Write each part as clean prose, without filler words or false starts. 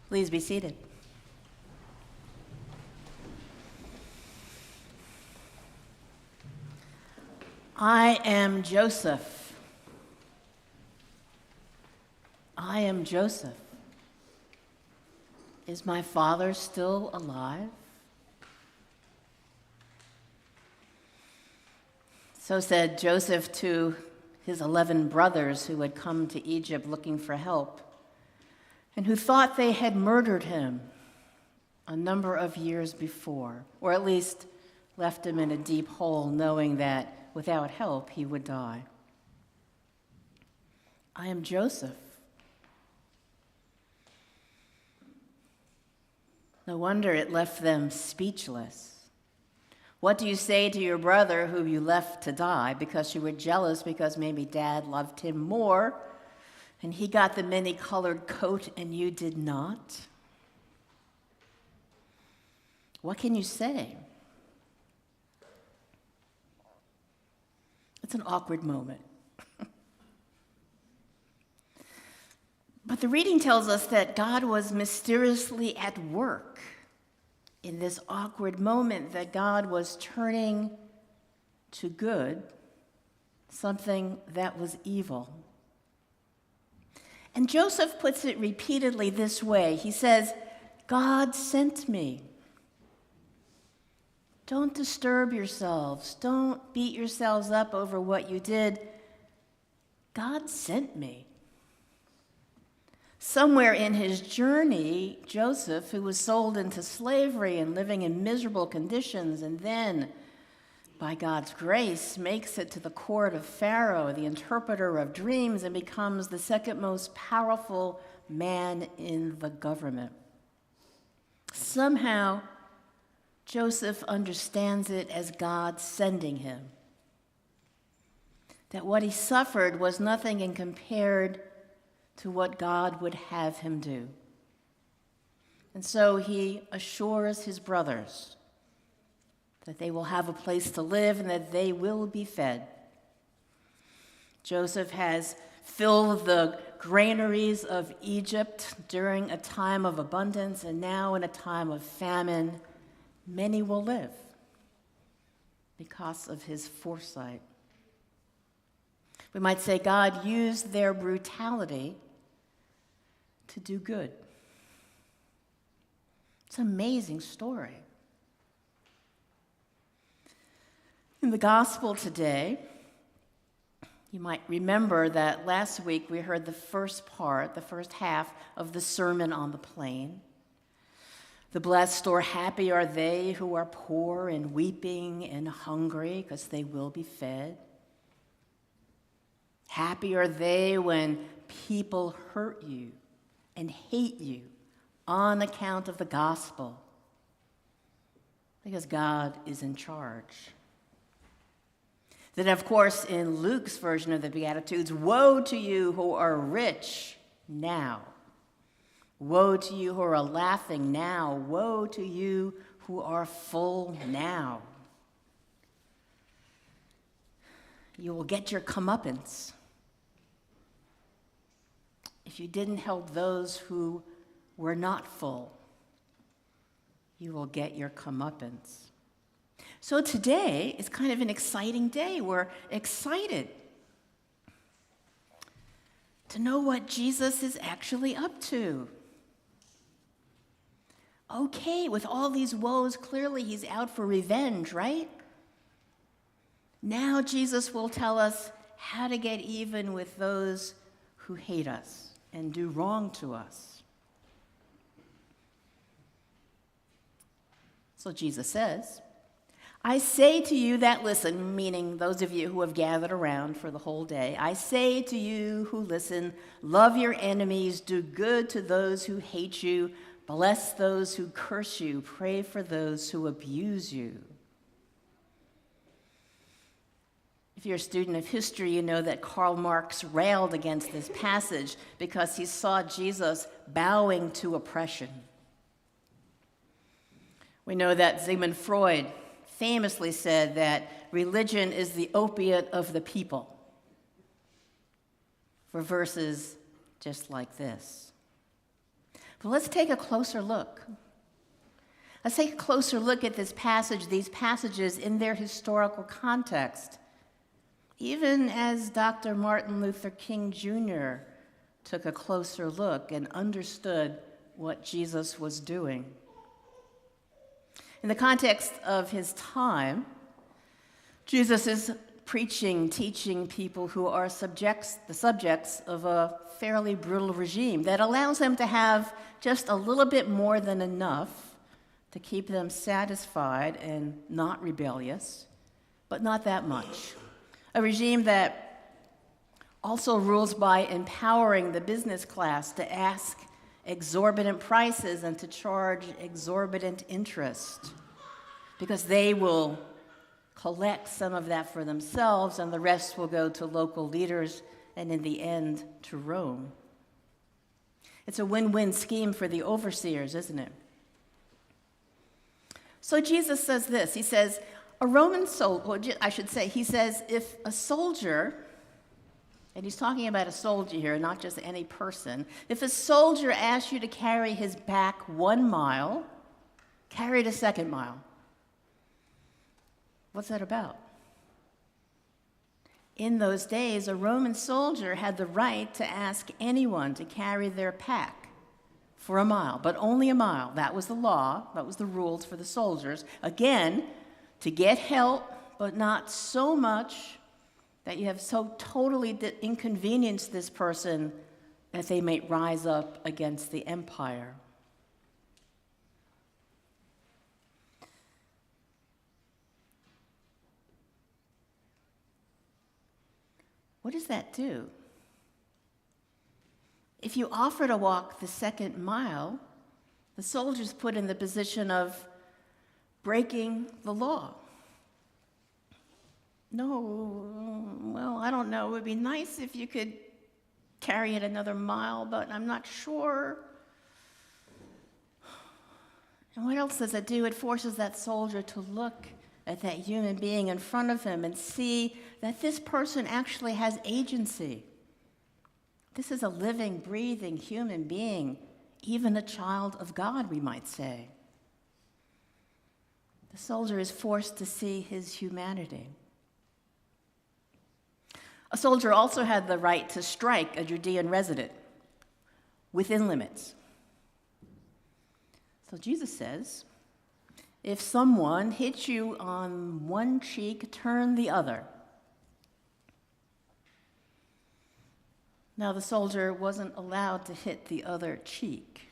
Please be seated. I am Joseph. I am Joseph. Is my father still alive? So said Joseph to his 11 brothers who had come to Egypt looking for help and who thought they had murdered him a number of years before, or at least left him in a deep hole knowing that without help he would die. I am Joseph. No wonder it left them speechless. What do you say to your brother who you left to die because you were jealous because maybe dad loved him more and he got the many-colored coat and you did not? What can you say? It's an awkward moment. But the reading tells us that God was mysteriously at work in this awkward moment, that God was turning to good something that was evil. And Joseph puts it repeatedly this way. He says, God sent me. Don't disturb yourselves. Don't beat yourselves up over what you did. God sent me. Somewhere in his journey, Joseph, who was sold into slavery and living in miserable conditions, and then, by God's grace, makes it to the court of Pharaoh, the interpreter of dreams, and becomes the second most powerful man in the government. Somehow, Joseph understands it as God sending him. That what he suffered was nothing in compared to what God would have him do. And so he assures his brothers that they will have a place to live and that they will be fed. Joseph has filled the granaries of Egypt during a time of abundance, and now in a time of famine, many will live because of his foresight. We might say God used their brutality to do good. It's an amazing story. In the gospel today, you might remember that last week we heard the first half of the Sermon on the Plain. The blessed or happy are they who are poor and weeping and hungry, because they will be fed. Happy are they when people hurt you and hate you on account of the gospel, because God is in charge. Then, of course, in Luke's version of the Beatitudes, woe to you who are rich now. Woe to you who are laughing now. Woe to you who are full now. You will get your comeuppance if you didn't help those who were not full. You will get your comeuppance. So today is kind of an exciting day. We're excited to know what Jesus is actually up to. Okay, with all these woes, clearly he's out for revenge, right? Now Jesus will tell us how to get even with those who hate us and do wrong to us. So Jesus says, I say to you that listen, meaning those of you who have gathered around for the whole day, I say to you who listen, love your enemies, do good to those who hate you, bless those who curse you, pray for those who abuse you. If you're a student of history, you know that Karl Marx railed against this passage because he saw Jesus bowing to oppression. We know that Sigmund Freud famously said that religion is the opiate of the people, for verses just like this. But let's take a closer look. Let's take a closer look at these passages in their historical context. Even as Dr. Martin Luther King Jr. took a closer look and understood what Jesus was doing. In the context of his time, Jesus is preaching, teaching people who are the subjects of a fairly brutal regime that allows them to have just a little bit more than enough to keep them satisfied and not rebellious, but not that much. A regime that also rules by empowering the business class to ask exorbitant prices and to charge exorbitant interest, because they will collect some of that for themselves and the rest will go to local leaders and in the end to Rome. It's a win-win scheme for the overseers, isn't it? So Jesus says this. He says, he says, if a soldier, and he's talking about a soldier here, not just any person, if a soldier asks you to carry his back 1 mile, carry it a second mile. What's that about? In those days, a Roman soldier had the right to ask anyone to carry their pack for 1 mile, but only 1 mile. That was the law. That was the rules for the soldiers. Again, to get help, but not so much that you have so totally inconvenienced this person that they may rise up against the empire. What does that do? If you offer to walk the second mile, the soldier's put in the position of breaking the law. No, well, I don't know. It would be nice if you could carry it another mile, but I'm not sure. And what else does it do? It forces that soldier to look at that human being in front of him and see that this person actually has agency. This is a living, breathing human being, even a child of God, we might say. The soldier is forced to see his humanity. A soldier also had the right to strike a Judean resident within limits. So Jesus says, if someone hits you on one cheek, turn the other. Now, the soldier wasn't allowed to hit the other cheek.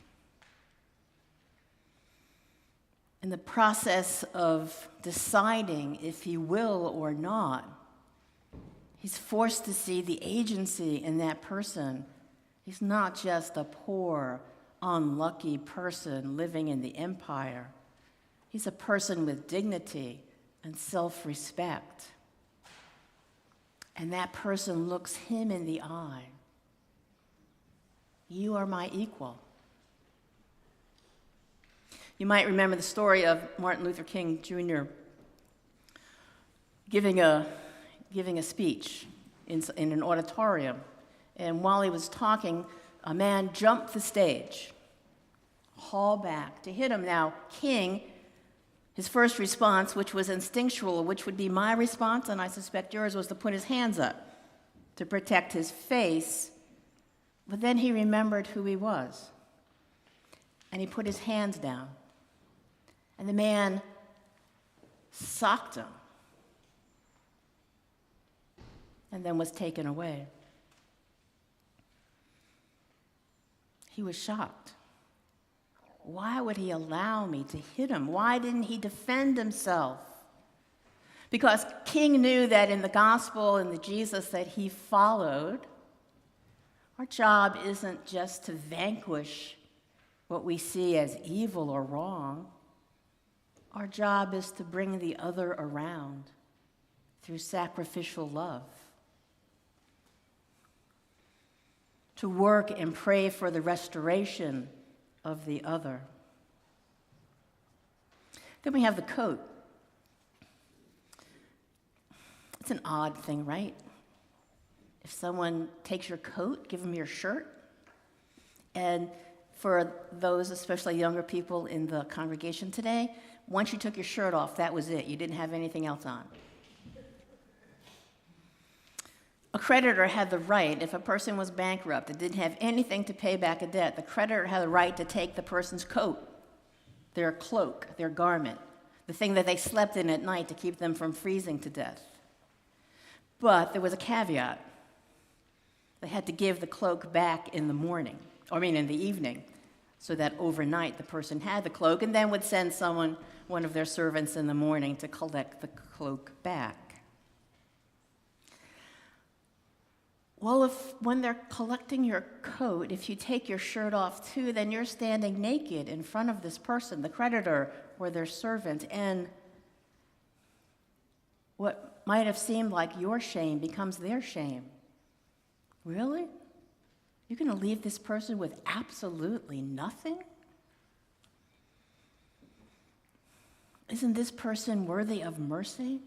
In the process of deciding if he will or not, he's forced to see the agency in that person. He's not just a poor, unlucky person living in the empire. He's a person with dignity and self-respect. And that person looks him in the eye. You are my equal. You might remember the story of Martin Luther King Jr. giving a speech in an auditorium. And while he was talking, a man jumped the stage, hauled back to hit him. Now, King, his first response, which was instinctual, which would be my response, and I suspect yours, was to put his hands up to protect his face. But then he remembered who he was, and he put his hands down. And the man socked him and then was taken away. He was shocked. Why would he allow me to hit him? Why didn't he defend himself? Because King knew that in the gospel and the Jesus that he followed, our job isn't just to vanquish what we see as evil or wrong. Our job is to bring the other around through sacrificial love. To work and pray for the restoration of the other. Then we have the coat. It's an odd thing, right? If someone takes your coat, give them your shirt. And For those, especially younger people in the congregation today, once you took your shirt off, that was it. You didn't have anything else on. A creditor had the right, if a person was bankrupt and didn't have anything to pay back a debt, the creditor had the right to take the person's coat, their cloak, their garment, the thing that they slept in at night to keep them from freezing to death. But there was a caveat. They had to give the cloak back in the evening, so that overnight the person had the cloak and then would send one of their servants in the morning to collect the cloak back. Well, when they're collecting your coat, if you take your shirt off too, then you're standing naked in front of this person, the creditor or their servant, and what might have seemed like your shame becomes their shame. Really? You're going to leave this person with absolutely nothing? Isn't this person worthy of mercy?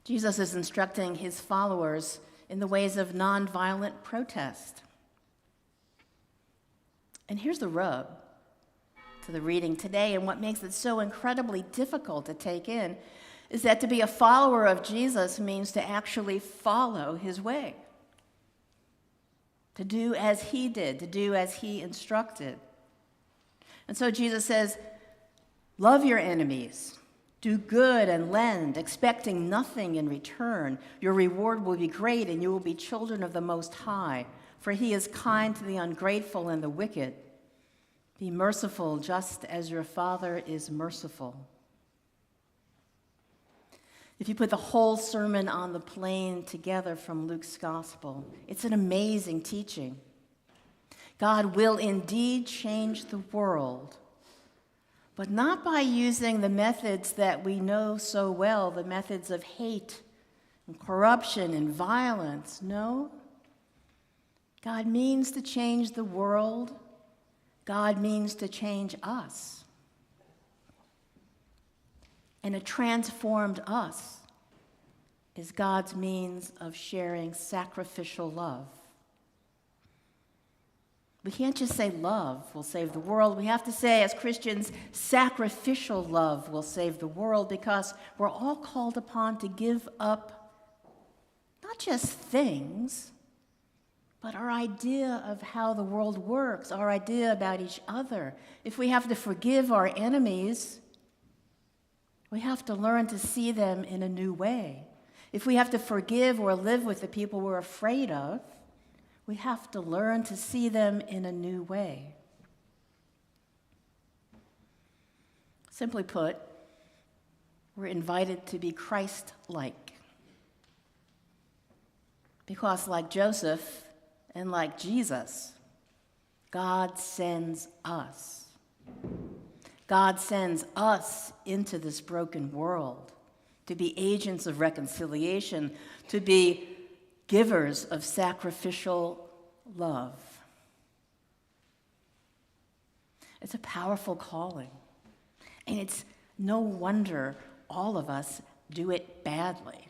Jesus is instructing his followers in the ways of nonviolent protest. And here's the rub to the reading today, and what makes it so incredibly difficult to take in is that to be a follower of Jesus means to actually follow his way, to do as he did, to do as he instructed. And so Jesus says, love your enemies. Do good and lend, expecting nothing in return. Your reward will be great, and you will be children of the Most High, for he is kind to the ungrateful and the wicked. Be merciful, just as your Father is merciful. If you put the whole Sermon on the Plain together from Luke's Gospel, it's an amazing teaching. God will indeed change the world, but not by using the methods that we know so well, the methods of hate and corruption and violence. No. God means to change the world. God means to change us. And a transformed us is God's means of sharing sacrificial love. We can't just say love will save the world. We have to say, as Christians, sacrificial love will save the world, because we're all called upon to give up not just things, but our idea of how the world works, our idea about each other. If we have to forgive our enemies, we have to learn to see them in a new way. If we have to forgive or live with the people we're afraid of, we have to learn to see them in a new way. Simply put, we're invited to be Christ-like. Because like Joseph and like Jesus, God sends us. God sends us into this broken world to be agents of reconciliation, to be givers of sacrificial love. It's a powerful calling, and it's no wonder all of us do it badly.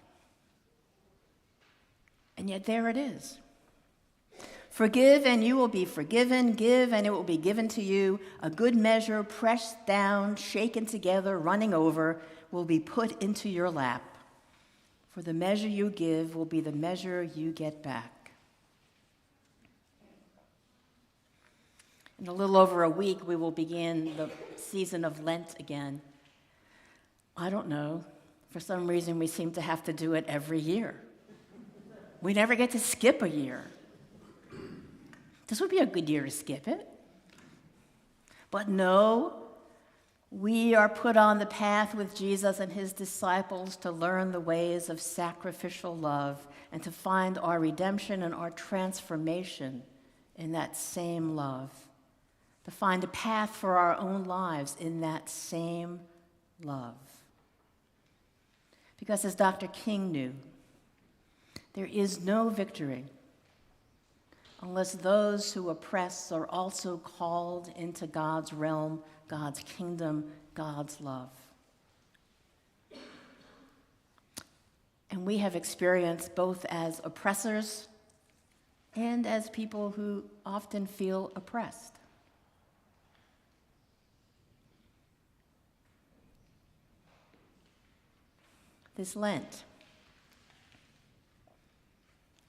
And yet there it is. Forgive and you will be forgiven. Give and it will be given to you. A good measure, pressed down, shaken together, running over, will be put into your lap. For the measure you give will be the measure you get back. In a little over a week, we will begin the season of Lent again. I don't know. For some reason, we seem to have to do it every year. We never get to skip a year. This would be a good year to skip it. But no, we are put on the path with Jesus and his disciples to learn the ways of sacrificial love and to find our redemption and our transformation in that same love, to find a path for our own lives in that same love. Because as Dr. King knew, there is no victory unless those who oppress are also called into God's realm, God's kingdom, God's love. And we have experienced both as oppressors and as people who often feel oppressed. This Lent,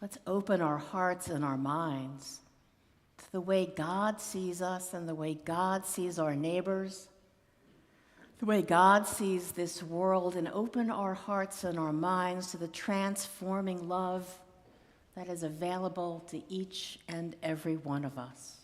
let's open our hearts and our minds to the way God sees us and the way God sees our neighbors, the way God sees this world, and open our hearts and our minds to the transforming love that is available to each and every one of us.